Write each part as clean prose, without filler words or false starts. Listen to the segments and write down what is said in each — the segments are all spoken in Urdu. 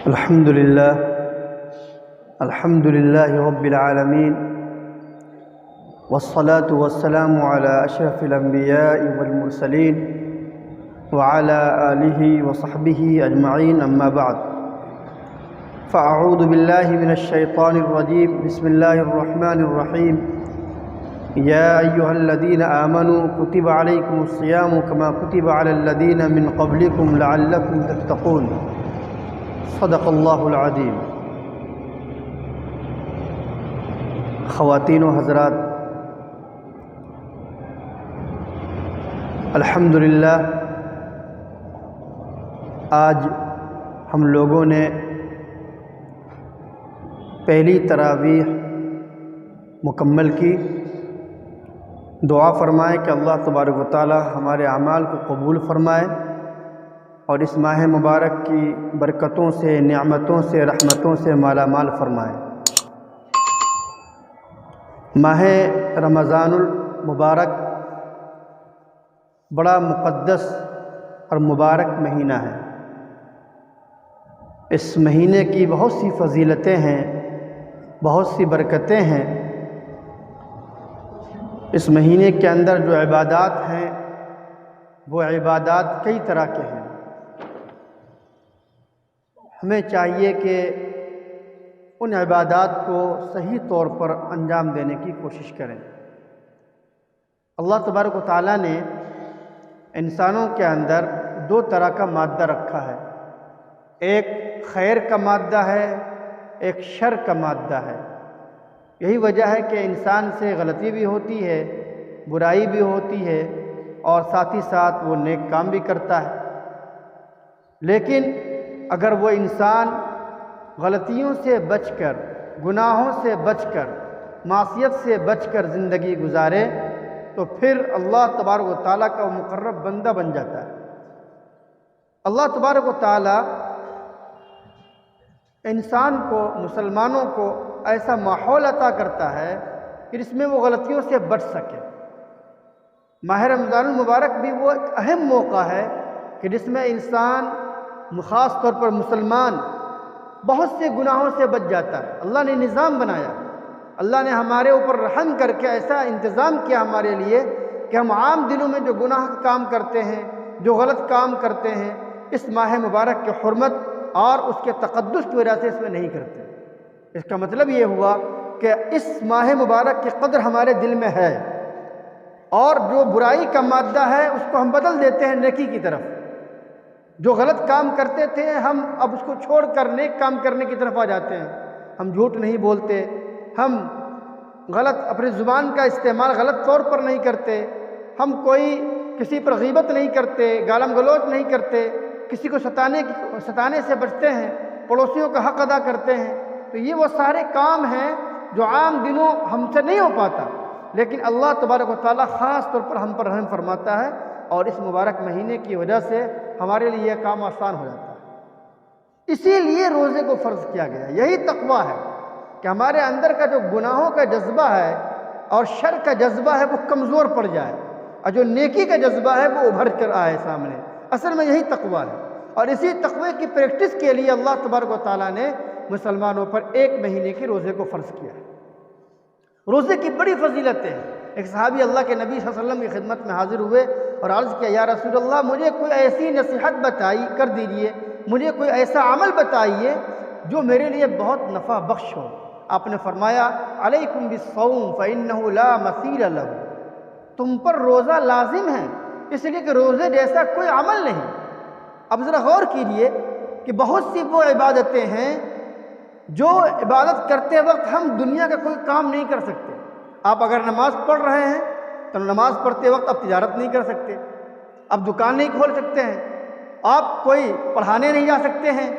الحمد لله رب العالمين، والصلاة والسلام على أشرف الأنبياء والمرسلين وعلى آله وصحبه أجمعين، أما بعد، فأعوذ بالله من الشيطان الرجيم، بسم الله الرحمن الرحيم، يا أيها الذين آمنوا كتب عليكم الصيام كما كتب على الذين من قبلكم لعلكم تتقون، صدق اللہ العظیم۔ خواتین و حضرات، الحمدللہ آج ہم لوگوں نے پہلی تراویح مکمل کی۔ دعا فرمائیں کہ اللہ تبارک و تعالی ہمارے اعمال کو قبول فرمائے اور اس ماہ مبارک کی برکتوں سے، نعمتوں سے، رحمتوں سے مالا مال فرمائے۔ ماہ رمضان المبارک بڑا مقدس اور مبارک مہینہ ہے۔ اس مہینے کی بہت سی فضیلتیں ہیں، بہت سی برکتیں ہیں۔ اس مہینے کے اندر جو عبادات ہیں وہ عبادات کئی طرح کے ہیں۔ ہمیں چاہیے کہ ان عبادات کو صحیح طور پر انجام دینے کی کوشش کریں۔ اللہ تبارک و تعالیٰ نے انسانوں کے اندر دو طرح کا مادہ رکھا ہے، ایک خیر کا مادہ ہے، ایک شر کا مادہ ہے۔ یہی وجہ ہے کہ انسان سے غلطی بھی ہوتی ہے، برائی بھی ہوتی ہے، اور ساتھ ہی ساتھ وہ نیک کام بھی کرتا ہے۔ لیکن اگر وہ انسان غلطیوں سے بچ کر، گناہوں سے بچ کر، معصیت سے بچ کر زندگی گزارے تو پھر اللہ تبارک و تعالیٰ کا مقرب بندہ بن جاتا ہے۔ اللہ تبارک و تعالیٰ انسان کو، مسلمانوں کو ایسا ماحول عطا کرتا ہے کہ جس میں وہ غلطیوں سے بچ سکے۔ ماہ رمضان المبارک بھی وہ ایک اہم موقع ہے کہ جس میں انسان، خاص طور پر مسلمان، بہت سے گناہوں سے بچ جاتا ہے۔ اللہ نے نظام بنایا، اللہ نے ہمارے اوپر رحم کر کے ایسا انتظام کیا ہمارے لیے کہ ہم عام دنوں میں جو گناہ کام کرتے ہیں، جو غلط کام کرتے ہیں، اس ماہ مبارک کی حرمت اور اس کے تقدس کی وجہ سے اس میں نہیں کرتے۔ اس کا مطلب یہ ہوا کہ اس ماہ مبارک کی قدر ہمارے دل میں ہے، اور جو برائی کا مادہ ہے اس کو ہم بدل دیتے ہیں نیکی کی طرف۔ جو غلط کام کرتے تھے ہم اب اس کو چھوڑ کر نیک کام کرنے کی طرف آ جاتے ہیں۔ ہم جھوٹ نہیں بولتے، ہم غلط اپنی زبان کا استعمال غلط طور پر نہیں کرتے، ہم کسی پر غیبت نہیں کرتے، گالم گلوچ نہیں کرتے، کسی کو ستانے سے بچتے ہیں، پڑوسیوں کا حق ادا کرتے ہیں۔ تو یہ وہ سارے کام ہیں جو عام دنوں ہم سے نہیں ہو پاتا، لیکن اللہ تبارک و تعالیٰ خاص طور پر ہم پر رحم فرماتا ہے، اور اس مبارک مہینے کی وجہ سے ہمارے لیے یہ کام آسان ہو جاتا ہے۔ اسی لیے روزے کو فرض کیا گیا۔ یہی تقویٰ ہے کہ ہمارے اندر کا جو گناہوں کا جذبہ ہے اور شر کا جذبہ ہے وہ کمزور پڑ جائے، اور جو نیکی کا جذبہ ہے وہ ابھر کر آئے سامنے۔ اصل میں یہی تقویٰ ہے، اور اسی تقوی کی پریکٹس کے لیے اللہ تبارک و تعالیٰ نے مسلمانوں پر ایک مہینے کے روزے کو فرض کیا ہے۔ روزے کی بڑی فضیلتیں ہیں۔ ایک صحابی اللہ کے نبی صلی اللہ علیہ وسلم کی خدمت میں حاضر ہوئے اور عرض کیا، یا رسول اللہ، مجھے کوئی ایسی نصیحت کر دیجئے، مجھے کوئی ایسا عمل بتائیے جو میرے لیے بہت نفع بخش ہو۔ آپ نے فرمایا، علیکم بالصوم فإنہ لا مثیل لہ، تم پر روزہ لازم ہے، اس لیے کہ روزے جیسا کوئی عمل نہیں۔ اب ذرا غور کیجئے کہ بہت سی وہ عبادتیں ہیں جو عبادت کرتے وقت ہم دنیا کا کوئی کام نہیں کر سکتے۔ آپ اگر نماز پڑھ رہے ہیں تو نماز پڑھتے وقت آپ تجارت نہیں کر سکتے، آپ دکان نہیں کھول سکتے ہیں، آپ کوئی پڑھانے نہیں جا سکتے ہیں،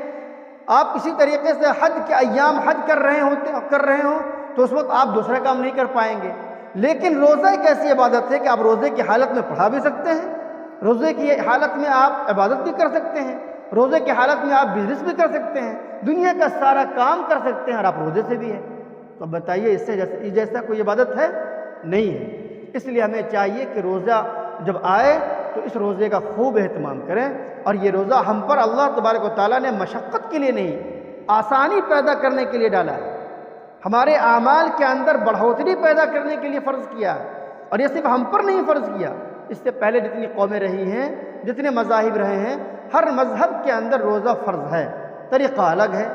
آپ اسی طریقے سے حج کے ایام حج کر رہے ہوں تو اس وقت آپ دوسرا کام نہیں کر پائیں گے۔ لیکن روزہ ایک ایسی عبادت ہے کہ آپ روزے کی حالت میں پڑھا بھی سکتے ہیں، روزے کی حالت میں آپ عبادت بھی کر سکتے ہیں، روزے کی حالت میں آپ بزنس بھی کر سکتے ہیں، دنیا کا سارا کام کر سکتے ہیں، اور آپ روزے سے بھی ہیں۔ تو بتائیے اس سے جیسا کوئی عبادت ہے؟ نہیں ہے۔ اس لیے ہمیں چاہیے کہ روزہ جب آئے تو اس روزے کا خوب اہتمام کریں، اور یہ روزہ ہم پر اللہ تبارک و تعالیٰ نے مشقت کے لیے نہیں، آسانی پیدا کرنے کے لیے ڈالا ہے، ہمارے اعمال کے اندر بڑھوتری پیدا کرنے کے لیے فرض کیا ہے۔ اور یہ صرف ہم پر نہیں فرض کیا، اس سے پہلے جتنی قومیں رہی ہیں، جتنے مذاہب رہے ہیں، ہر مذہب کے اندر روزہ فرض ہے، طریقہ الگ ہے،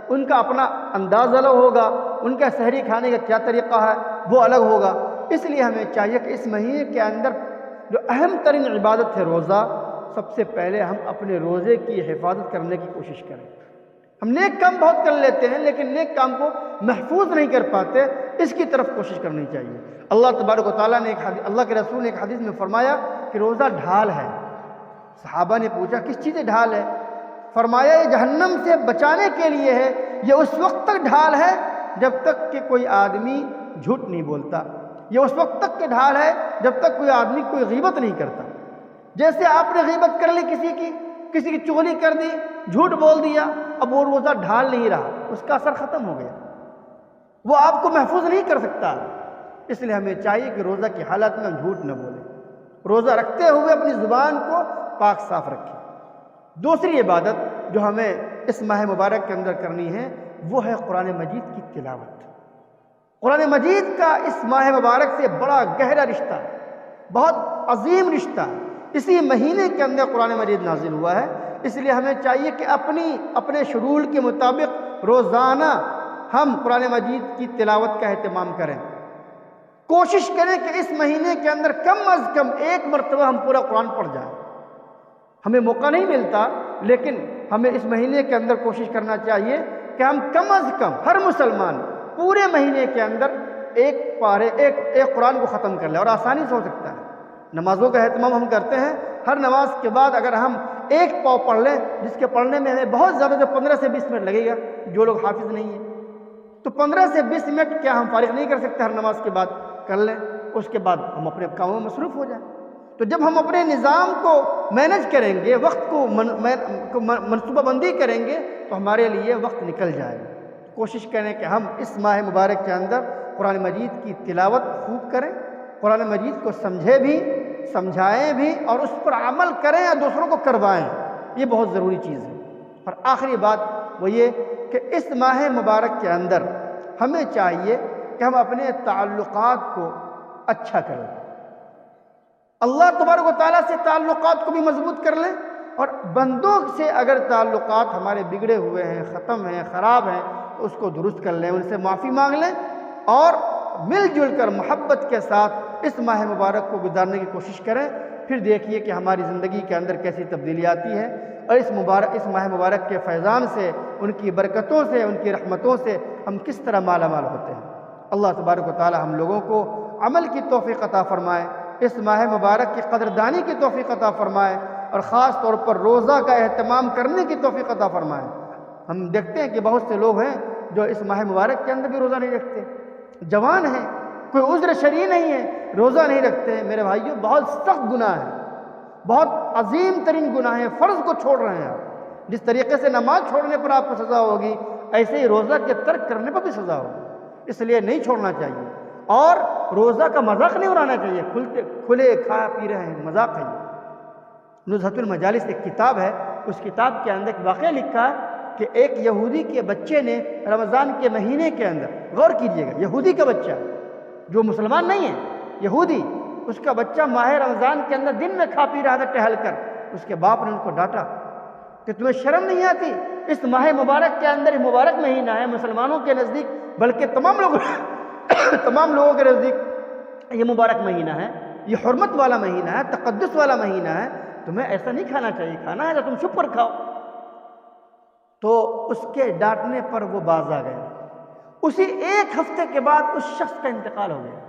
ان کا اپنا انداز الگ ہوگا، ان کا سحری کھانے کا کیا طریقہ ہے وہ الگ ہوگا۔ اس لیے ہمیں چاہیے کہ اس مہینے کے اندر جو اہم ترین عبادت ہے روزہ، سب سے پہلے ہم اپنے روزے کی حفاظت کرنے کی کوشش کریں۔ ہم نیک کام بہت کر لیتے ہیں لیکن نیک کام کو محفوظ نہیں کر پاتے، اس کی طرف کوشش کرنی چاہیے۔ اللہ تبارک و تعالیٰ نے اللہ کے رسول نے ایک حدیث میں فرمایا کہ روزہ ڈھال ہے۔ صحابہ نے پوچھا کس چیز ڈھال ہے؟ فرمایا یہ جہنم سے بچانے کے لیے ہے، یہ اس وقت تک ڈھال ہے جب تک کہ کوئی آدمی جھوٹ نہیں بولتا، یہ اس وقت تک کہ ڈھال ہے جب تک کوئی آدمی کوئی غیبت نہیں کرتا۔ جیسے آپ نے غیبت کر لی کسی کی چغلی کر دی، جھوٹ بول دیا، اب وہ روزہ ڈھال نہیں رہا، اس کا اثر ختم ہو گیا، وہ آپ کو محفوظ نہیں کر سکتا۔ اس لیے ہمیں چاہیے کہ روزہ کی حالت میں ہم جھوٹ نہ بولیں، روزہ رکھتے ہوئے اپنی زبان کو پاک صاف رکھیں۔ دوسری عبادت جو ہمیں اس ماہ مبارک کے اندر کرنی ہے وہ ہے قرآن مجید کی تلاوت۔ قرآن مجید کا اس ماہ مبارک سے بڑا گہرا رشتہ ہے، بہت عظیم رشتہ ہے۔ اسی مہینے کے اندر قرآن مجید نازل ہوا ہے، اس لیے ہمیں چاہیے کہ اپنے شیڈول کے مطابق روزانہ ہم قرآن مجید کی تلاوت کا اہتمام کریں۔ کوشش کریں کہ اس مہینے کے اندر کم از کم ایک مرتبہ ہم پورا قرآن پڑھ جائیں۔ ہمیں موقع نہیں ملتا لیکن ہمیں اس مہینے کے اندر کوشش کرنا چاہیے کہ ہم کم از کم ہر مسلمان پورے مہینے کے اندر ایک قرآن کو ختم کر لے، اور آسانی سے ہو سکتا ہے۔ نمازوں کا اہتمام ہم کرتے ہیں، ہر نماز کے بعد اگر ہم ایک پاؤ پڑھ لیں، جس کے پڑھنے میں ہمیں بہت زیادہ 15 سے 20 منٹ لگے گا، جو لوگ حافظ نہیں ہیں تو 15 سے 20 منٹ کیا ہم فارغ نہیں کر سکتے؟ ہر نماز کے بعد کر لیں، اس کے بعد ہم اپنے کاموں میں مصروف ہو جائیں۔ تو جب ہم اپنے نظام کو مینج کریں گے، وقت کو منصوبہ بندی کریں گے تو ہمارے لیے وقت نکل جائے گا۔ کوشش کریں کہ ہم اس ماہ مبارک کے اندر قرآن مجید کی تلاوت خوب کریں، قرآن مجید کو سمجھیں بھی، سمجھائیں بھی، اور اس پر عمل کریں اور دوسروں کو کروائیں، یہ بہت ضروری چیز ہے۔ اور آخری بات وہ یہ کہ اس ماہ مبارک کے اندر ہمیں چاہیے کہ ہم اپنے تعلقات کو اچھا کریں، اللہ تبارک و تعالیٰ سے تعلقات کو بھی مضبوط کر لیں، اور بندوں سے اگر تعلقات ہمارے بگڑے ہوئے ہیں، ختم ہیں، خراب ہیں تو اس کو درست کر لیں، ان سے معافی مانگ لیں، اور مل جل کر محبت کے ساتھ اس ماہ مبارک کو گزارنے کی کوشش کریں۔ پھر دیکھیے کہ ہماری زندگی کے اندر کیسی تبدیلی آتی ہے، اور اس ماہ مبارک کے فیضان سے، ان کی برکتوں سے، ان کی رحمتوں سے ہم کس طرح مالا مال ہوتے ہیں۔ اللہ تبارک و تعالی ہم لوگوں کو عمل کی توفیق عطا فرمائے، اس ماہ مبارک کی قدردانی کی توفیق عطا فرمائے، اور خاص طور پر روزہ کا اہتمام کرنے کی توفیق عطا فرمائے۔ ہم دیکھتے ہیں کہ بہت سے لوگ ہیں جو اس ماہ مبارک کے اندر بھی روزہ نہیں رکھتے، جوان ہیں، کوئی عذر شرعی نہیں ہے، روزہ نہیں رکھتے ہیں۔ میرے بھائیوں، بہت سخت گناہ ہے، بہت عظیم ترین گناہ ہے، فرض کو چھوڑ رہے ہیں آپ۔ جس طریقے سے نماز چھوڑنے پر آپ کو سزا ہوگی، ایسے ہی روزہ کے ترک کرنے پر بھی سزا ہوگی، اس لیے نہیں چھوڑنا چاہیے۔ اور روزہ کا مذاق نہیں اڑانا چاہیے، کھلے کھا پی رہے ہیں، مذاق ہے۔ نزہۃ المجالس ایک کتاب ہے، اس کتاب کے اندر ایک واقعہ لکھا ہے کہ ایک یہودی کے بچے نے رمضان کے مہینے کے اندر، غور کیجئے گا، یہودی کا بچہ جو مسلمان نہیں ہے، یہودی، اس کا بچہ ماہ رمضان کے اندر دن میں کھا پی رہا تھا ٹہل کر۔ اس کے باپ نے ان کو ڈانٹا کہ تمہیں شرم نہیں آتی؟ اس ماہ مبارک کے اندر، یہ مبارک مہینہ ہے مسلمانوں کے نزدیک، بلکہ تمام لوگوں کے نزدیک یہ مبارک مہینہ ہے، یہ حرمت والا مہینہ ہے، تقدس والا مہینہ ہے، تمہیں ایسا نہیں کھانا چاہیے، کھانا ہے تو تم چھپ کر کھاؤ۔ تو اس کے ڈانٹنے پر وہ باز آ گئے۔ اسی ایک ہفتے کے بعد اس شخص کا انتقال ہو گیا۔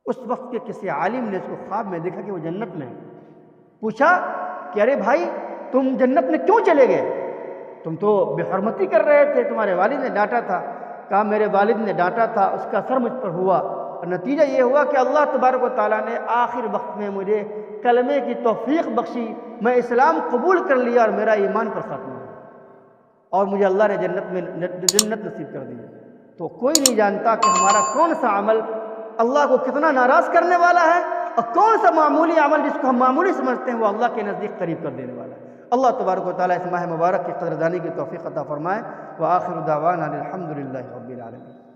اس وقت کے کسی عالم نے اس کو خواب میں دیکھا کہ وہ جنت میں ہے۔ پوچھا کہ ارے بھائی، تم جنت میں کیوں چلے گئے؟ تم تو بے حرمتی کر رہے تھے، تمہارے والد نے ڈانٹا تھا۔ کہا میرے والد نے ڈانٹا تھا، اس کا اثر مجھ پر ہوا، اور نتیجہ یہ ہوا کہ اللہ تبارک و تعالیٰ نے آخر وقت میں مجھے کلمے کی توفیق بخشی، میں اسلام قبول کر لیا اور میرا ایمان پر ختم ہوا، اور مجھے اللہ نے جنت نصیب کر دی۔ تو کوئی نہیں جانتا کہ ہمارا کون سا عمل اللہ کو کتنا ناراض کرنے والا ہے، اور کون سا معمولی عمل جس کو ہم معمولی سمجھتے ہیں وہ اللہ کے نزدیک قریب کر دینے والا ہے۔ اللہ تبارک و تعالیٰ اس ماہ مبارک کی قدردانی کی توفیق عطا فرمائے۔ وآخر دعوانا الحمد للہ رب العالمین۔